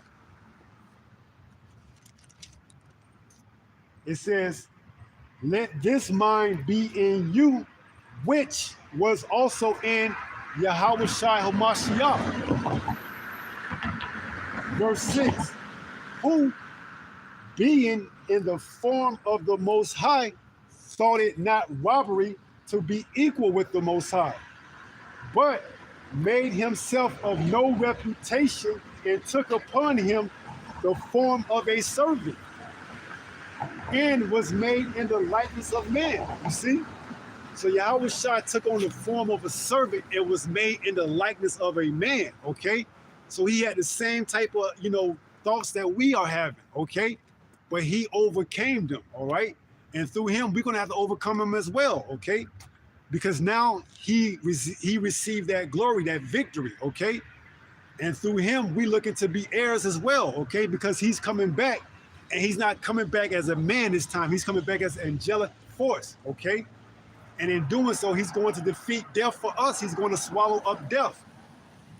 It says, let this mind be in you, which was also in Yahweh Shai HaMashiach. Verse 6, who, being in the form of the Most High, thought it not robbery to be equal with the Most High, but made himself of no reputation and took upon him the form of a servant, and was made in the likeness of man. You see? So Yahweh Shai took on the form of a servant and was made in the likeness of a man, okay? So he had the same type of, thoughts that we are having, okay? But he overcame them, all right? And through him, we're gonna have to overcome him as well, okay? Because now he received that glory, that victory, okay? And through him, we looking to be heirs as well, okay? Because he's coming back, and he's not coming back as a man this time. He's coming back as an angelic force, okay? And in doing so, he's going to defeat death for us. He's going to swallow up death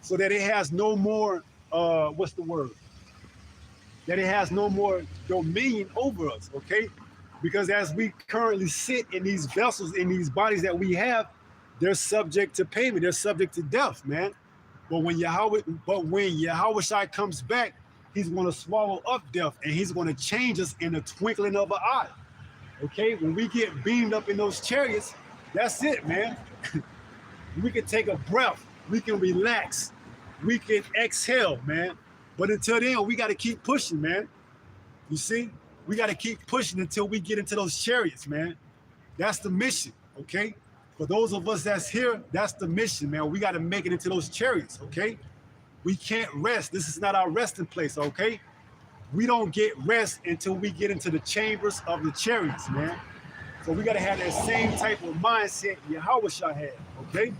so that it has no more, that it has no more dominion over us, okay? Because as we currently sit in these vessels, in these bodies that we have, they're subject to payment. They're subject to death, man. But when Yahweh Shai comes back, he's going to swallow up death, and he's going to change us in the twinkling of an eye. Okay? When we get beamed up in those chariots, that's it, man. We can take a breath. We can relax. We can exhale, man. But until then, we got to keep pushing, man. You see? We got to keep pushing until we get into those chariots, man. That's the mission, okay? For those of us that's here, that's the mission, man. We got to make it into those chariots, okay? We can't rest. This is not our resting place, okay? We don't get rest until we get into the chambers of the chariots, man. So we got to have that same type of mindset Yahweh Shai had, okay?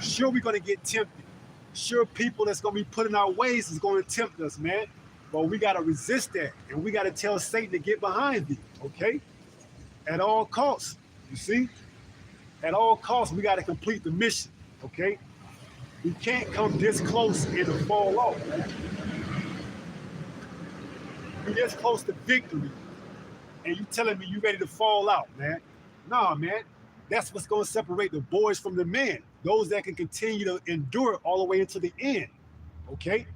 Sure, we're going to get tempted. Sure, people that's going to be put in our ways is going to tempt us, man. But we got to resist that, and we got to tell Satan to get behind thee, okay? At all costs, you see? At all costs, we got to complete the mission, okay? We can't come this close and to fall off, man. We're this close to victory, and you telling me you ready to fall out, man. Nah, man. That's what's going to separate the boys from the men. Those that can continue to endure all the way into the end. Okay?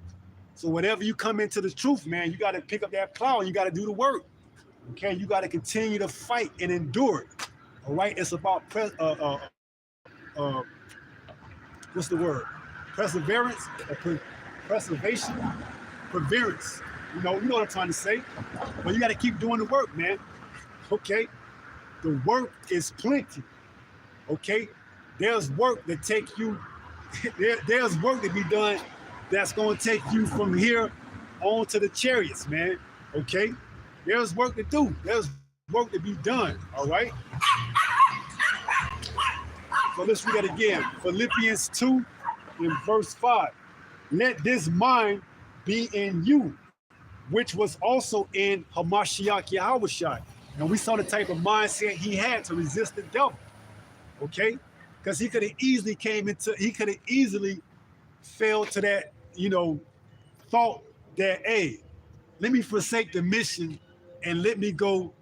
So whenever you come into the truth, man, you got to pick up that plow and you got to do the work. Okay? You got to continue to fight and endure it. All right? It's about what's the word? Perseverance, preservation, perseverance. You know what I'm trying to say. But you got to keep doing the work, man. Okay? The work is plenty. Okay? There's work that take you. There's work to be done that's going to take you from here on to the chariots, man. Okay? There's work to do. There's work to be done. All right? So let's read that again. Philippians 2 in verse 5. Let this mind be in you, which was also in Hamashiach Yahushua. And we saw the type of mindset he had to resist the devil. Okay? Because he could have easily fell to that, thought that, hey, let me forsake the mission and let me go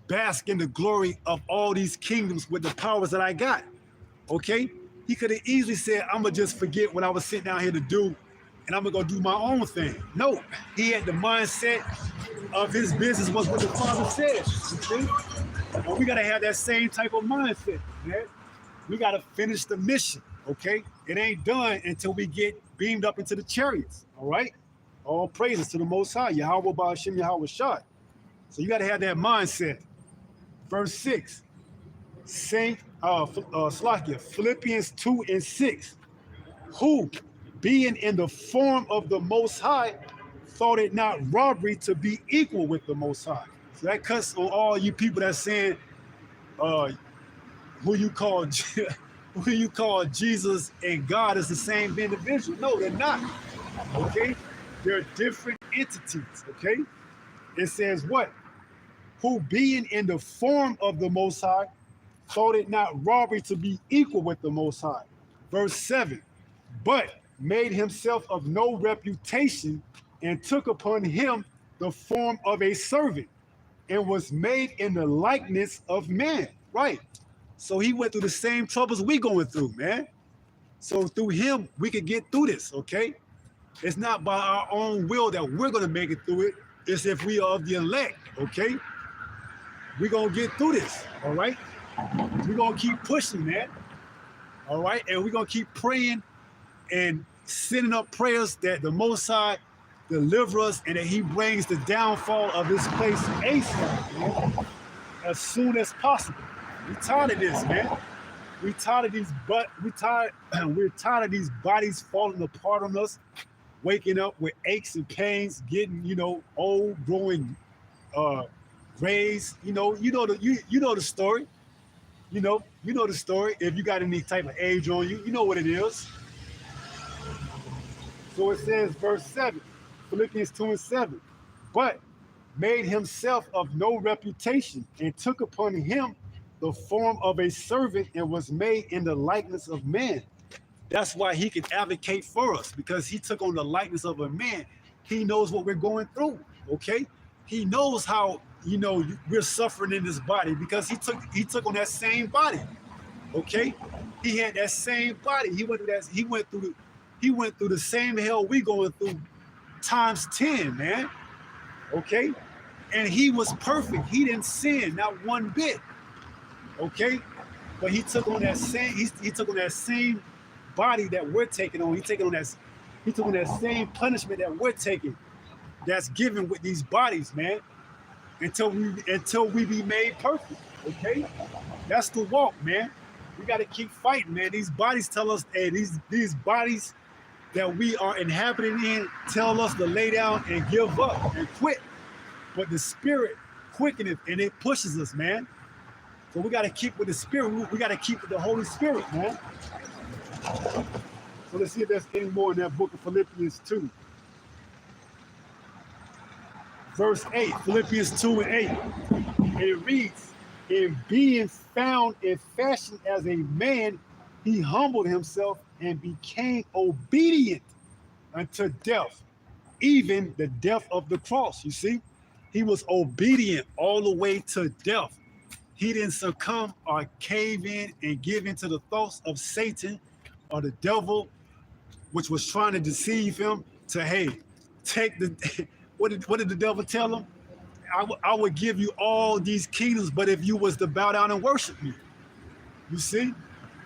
bask in the glory of all these kingdoms with the powers that I got. Okay? He could have easily said, I'm going to just forget what I was sitting down here to do and I'm going to go do my own thing. No, he had the mindset of his business was what the Father said. You see? And we got to have that same type of mindset, man. We got to finish the mission, okay? It ain't done until we get beamed up into the chariots, all right? All praises to the Most High, Yahweh Ba'ashem Yahweh Shad. So you got to have that mindset. Verse 6, Philippians 2 and 6, who, being in the form of the Most High, thought it not robbery to be equal with the Most High. So that cuts on all you people that's saying, who you call Jesus and God is the same individual. No, they're not. Okay? They're different entities. Okay? It says what? Who being in the form of the Most High, thought it not robbery to be equal with the Most High. Verse 7, but made himself of no reputation and took upon him the form of a servant and was made in the likeness of man. Right. So he went through the same troubles we going through, man. So through him, we could get through this, okay? It's not by our own will that we're going to make it through it. It's if we are of the elect, okay? We're going to get through this, all right? We're going to keep pushing, man, all right? And we're going to keep praying and sending up prayers that the Most High deliver us and that he brings the downfall of this place ASAP, man, as soon as possible. We're tired of this, man. We're tired of we're tired of these bodies falling apart on us, waking up with aches and pains, getting, old, growing grays. You know the story. You know the story. If you got any type of age on you, you know what it is. So it says, verse 7, Philippians 2 and 7, but made himself of no reputation and took upon him the form of a servant and was made in the likeness of man. That's why he can advocate for us, because he took on the likeness of a man. He knows what we're going through, okay? He knows how, we're suffering in this body because he took on that same body, okay? He had that same body. He went through the same hell we going through times 10, man, okay? And he was perfect. He didn't sin, not one bit. Okay, but he took on that same body that we're taking on. He took on that same punishment that we're taking. That's given with these bodies, man. Until we be made perfect. Okay, that's the walk, man. We got to keep fighting, man. These bodies tell us, hey, these bodies that we are inhabiting in tell us to lay down and give up and quit. But the spirit quickeneth and it pushes us, man. So we got to keep with the Spirit. We got to keep with the Holy Spirit, man. So let's see if there's any more in that book of Philippians 2. Verse 8, Philippians 2 and 8. And it reads, in being found and fashioned as a man, he humbled himself and became obedient unto death, even the death of the cross. You see, he was obedient all the way to death. He didn't succumb or cave in and give into the thoughts of Satan or the devil which was trying to deceive him to, hey, take the, what did the devil tell him? I would give you all these kingdoms, but if you was to bow down and worship me, you see?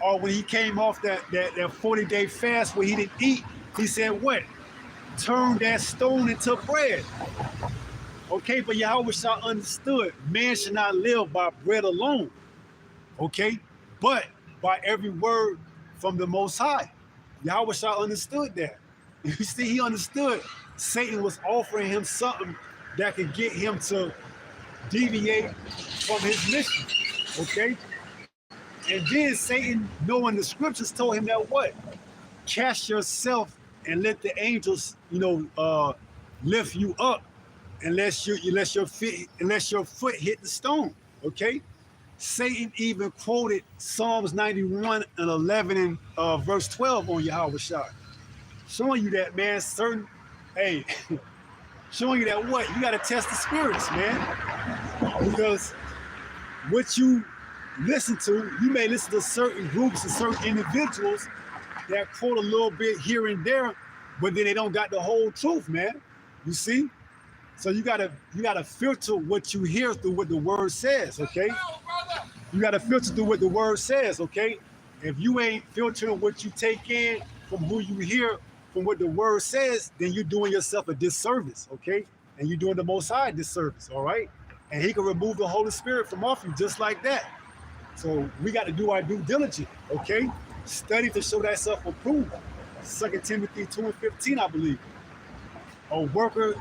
Or when he came off that 40-day fast where he didn't eat, he said, what? Turn that stone into bread. Okay, but Yahweh Shah understood, man should not live by bread alone. Okay, but by every word from the Most High. Yahweh Shah understood that. You see, he understood Satan was offering him something that could get him to deviate from his mission. Okay? And then Satan, knowing the scriptures, told him that what? Cast yourself and let the angels, lift you up unless your foot hit the stone. Okay? Satan even quoted Psalms 91 and 11 and verse 12 on Yahweh Shah, showing you that, man, showing you that what? You got to test the spirits, man. Because what you listen to, you may listen to certain groups and certain individuals that quote a little bit here and there, but then they don't got the whole truth, man. You see? So you gotta filter what you hear through what the word says, okay? You gotta filter through what the word says, okay? If you ain't filtering what you take in from who you hear from what the word says, then you're doing yourself a disservice, okay? And you're doing the Most High a disservice, all right? And he can remove the Holy Spirit from off you just like that. So we got to do our due diligence, okay? Study to show thyself approved. 2 Timothy 2:15, I believe. A worker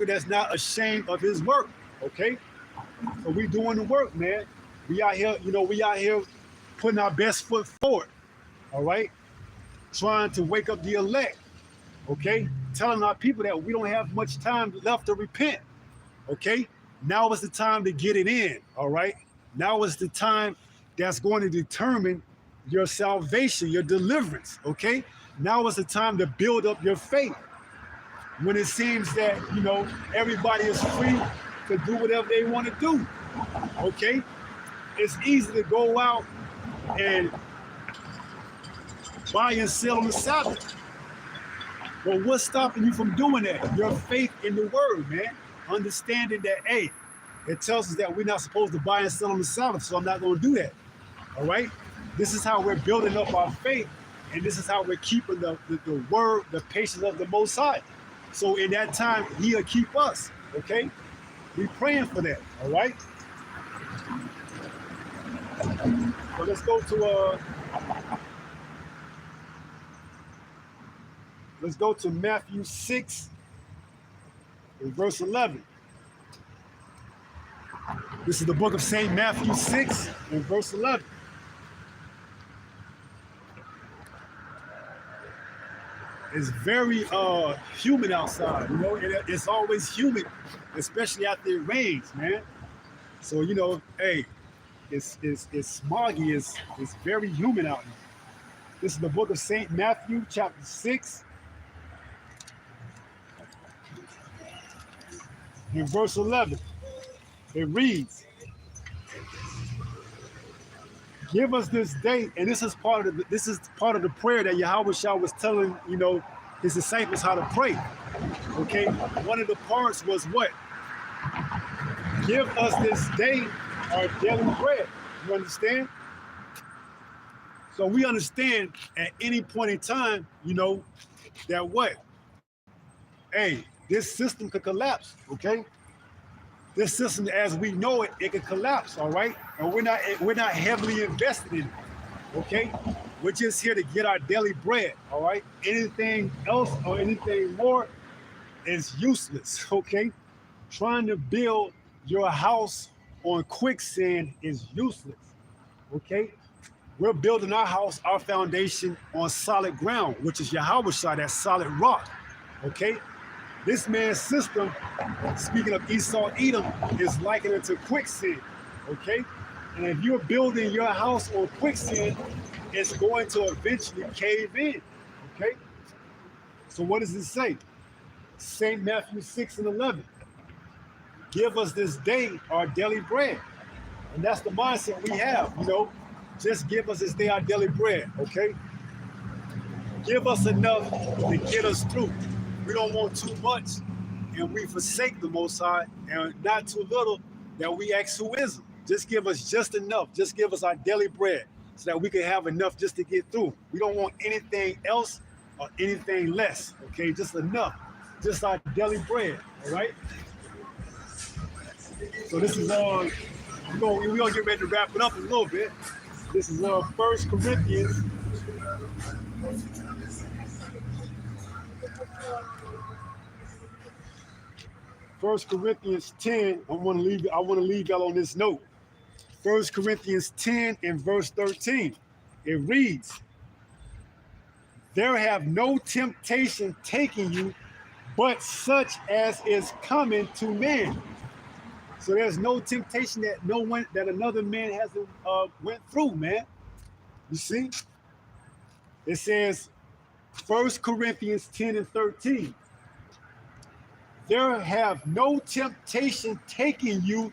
that's not ashamed of his work, okay? So we doing the work, man. We out here, putting our best foot forward, all right? Trying to wake up the elect, okay? Telling our people that we don't have much time left to repent, okay? Now is the time to get it in, all right? Now is the time that's going to determine your salvation, your deliverance, okay? Now is the time to build up your faith. When it seems that, everybody is free to do whatever they want to do, okay? It's easy to go out and buy and sell on the Sabbath. But what's stopping you from doing that? Your faith in the word, man. Understanding that, hey, it tells us that we're not supposed to buy and sell on the Sabbath, so I'm not going to do that. All right? This is how we're building up our faith, and this is how we're keeping the word, the patience of the Most High. So in that time, he'll keep us, okay? Be praying for that, all right? So let's go to Matthew 6 and verse 11. This is the book of St. Matthew 6 and verse 11. It's very humid outside, it's always humid, especially after it rains, man. So, hey, it's smoggy, it's very humid out here. This is the book of St. Matthew, chapter 6, in verse 11. It reads, give us this day, and this is part of the prayer that Yahweh Shah was telling, his disciples how to pray. Okay? One of the parts was what? Give us this day our daily bread. You understand? So we understand at any point in time, that what? Hey, this system could collapse, okay? This system, as we know it, it could collapse, all right? And we're not heavily invested in it, okay? We're just here to get our daily bread, all right? Anything else or anything more is useless, okay? Trying to build your house on quicksand is useless, okay? We're building our house, our foundation on solid ground, which is Yahweh Shah, that solid rock, okay? This man's system, speaking of Esau, Edom, is likened it to quicksand, okay? And if you're building your house on quicksand, it's going to eventually cave in, okay? So what does it say? St. Matthew 6 and 11. Give us this day our daily bread. And that's the mindset we have, Just give us this day our daily bread, okay? Give us enough to get us through. We don't want too much, and we forsake the Most High, and not too little that we ask who is Him. Just give us just enough. Just give us our daily bread so that we can have enough just to get through. We don't want anything else or anything less, okay? Just enough. Just our daily bread, all right? So this is we're gonna get ready to wrap it up in a little bit. This is 1 Corinthians. First Corinthians 10. I want to leave y'all on this note. 1 Corinthians 10 and verse 13. It reads, "There have no temptation taken you, but such as is coming to man." So there's no temptation that another man hasn't went through, man. You see? It says, 1 Corinthians 10 and 13. "There have no temptation taken you,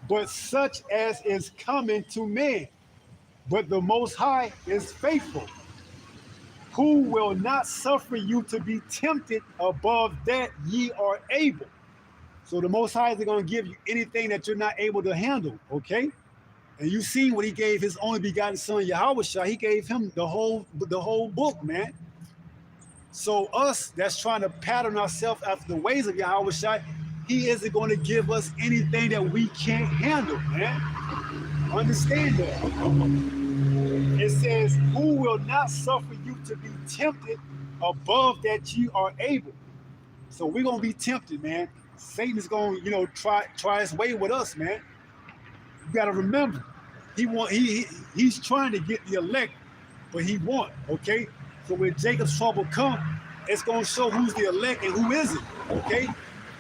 but such as is coming to man. But the Most High is faithful, who will not suffer you to be tempted above that ye are able." So the Most High isn't going to give you anything that you're not able to handle, okay? And you see what He gave His only begotten Son, Yahushua. He gave Him the whole book, man. So us that's trying to pattern ourselves after the ways of Yahushua, He isn't going to give us anything that we can't handle, man. Understand that. It says, "Who will not suffer you to be tempted above that ye are able." So we're going to be tempted, man. Satan is going to, try his way with us, man. You got to remember, he's trying to get the elect, but he won't, okay? So when Jacob's trouble come, it's going to show who's the elect and who isn't, okay?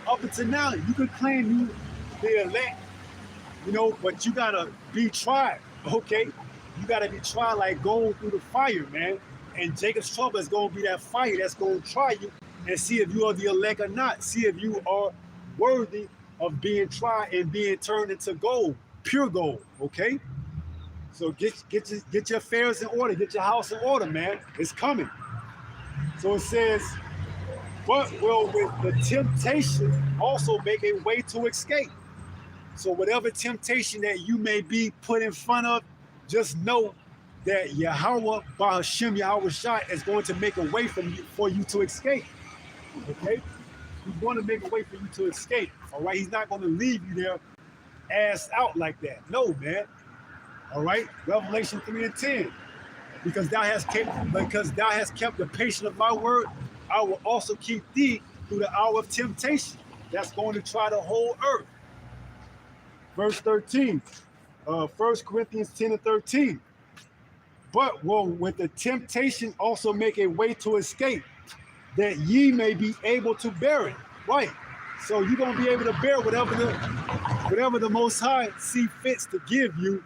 Up until now, you can claim you the elect, but you got to be tried, okay? You got to be tried like gold through the fire, man. And Jacob's trouble is going to be that fire that's going to try you and see if you are the elect or not. See if you are worthy of being tried and being turned into gold, pure gold, okay? So get your affairs in order, get your house in order, man. It's coming. So it says, "But will with the temptation also make a way to escape." So whatever temptation that you may be put in front of, just know that Yahweh, Bahashem Yahweh Shai, is going to make a way for you to escape. Okay? He's going to make a way for you to escape. All right? He's not going to leave you there ass out like that. No, man. All right? Revelation 3 and 10. Because thou hast kept the patience of my word, I will also keep thee through the hour of temptation. That's going to try the whole earth. Verse 13. 1 Corinthians 10 and 13. "But will with the temptation also make a way to escape, that ye may be able to bear it." Right. So you're going to be able to bear whatever the Most High see fits to give you.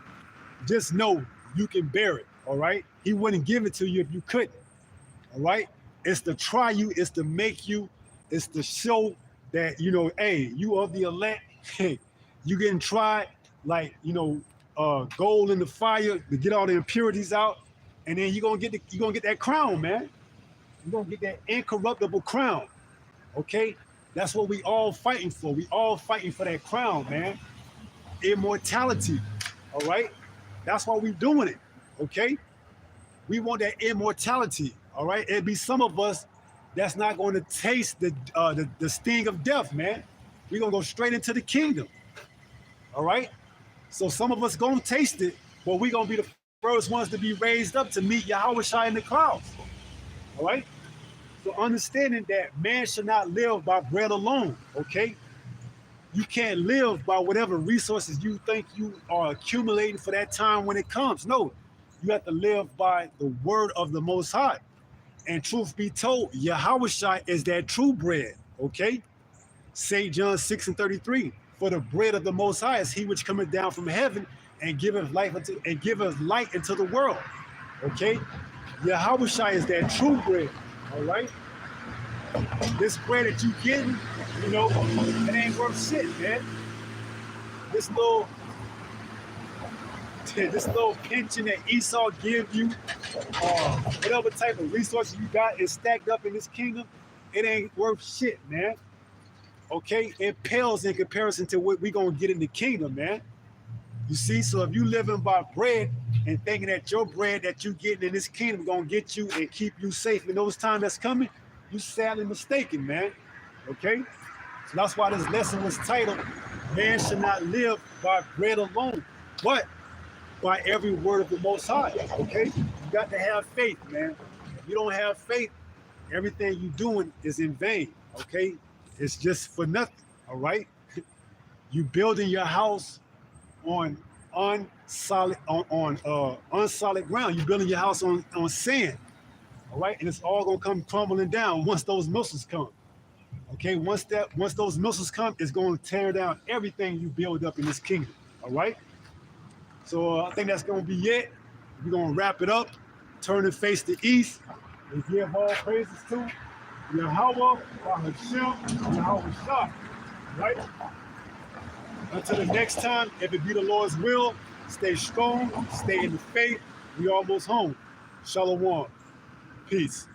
Just know you can bear it. All right. He wouldn't give it to you if you couldn't. All right. It's to try you. It's to make you. It's to show that, hey, you are the elect. Hey, you getting tried like, gold in the fire to get all the impurities out. And then you're going to get that crown, man. You're going to get that incorruptible crown. Okay. That's what we all fighting for. We all fighting for that crown, man. Immortality. All right. That's why we doing it. Okay. We want that immortality. All right. It'd be some of us that's not going to taste the sting of death, man. We're going to go straight into the kingdom. All right. So some of us going to taste it, but we're going to be the first ones to be raised up to meet Yahushua in the clouds. All right. So understanding that man should not live by bread alone. Okay. You can't live by whatever resources you think you are accumulating for that time when it comes. No, you have to live by the word of the Most High. And truth be told, Yahushua is that true bread. Okay. St. John 6 and 33. For the bread of the Most High is he which cometh down from heaven and giveth light into the world. Okay. Yahushua is that true bread. All right. This bread that you getting, it ain't worth shit, man. This little pension that Esau give you, whatever type of resources you got is stacked up in this kingdom, it ain't worth shit, man. Okay, it pales in comparison to what we gonna get in the kingdom, man. You see, so if you living by bread and thinking that your bread that you getting in this kingdom gonna get you and keep you safe in those times that's coming, you sadly mistaken, man. Okay, so that's why this lesson was titled, "Man should not live by bread alone, but by every word of the Most High." Okay, you got to have faith, man. If you don't have faith, everything you doing is in vain. Okay, it's just for nothing. All right, you building your house on unsolid ground. You building your house on sand. All right, and it's all gonna come crumbling down once those missiles come. Okay, once those missiles come, it's gonna tear down everything you build up in this kingdom. All right. So I think that's gonna be it. We're gonna wrap it up. Turn and face the east and give all praises to Yahweh, Hashem, Yahweh Shah. Right? Until the next time, if it be the Lord's will, stay strong, stay in the faith. We almost home. Shalom. Peace.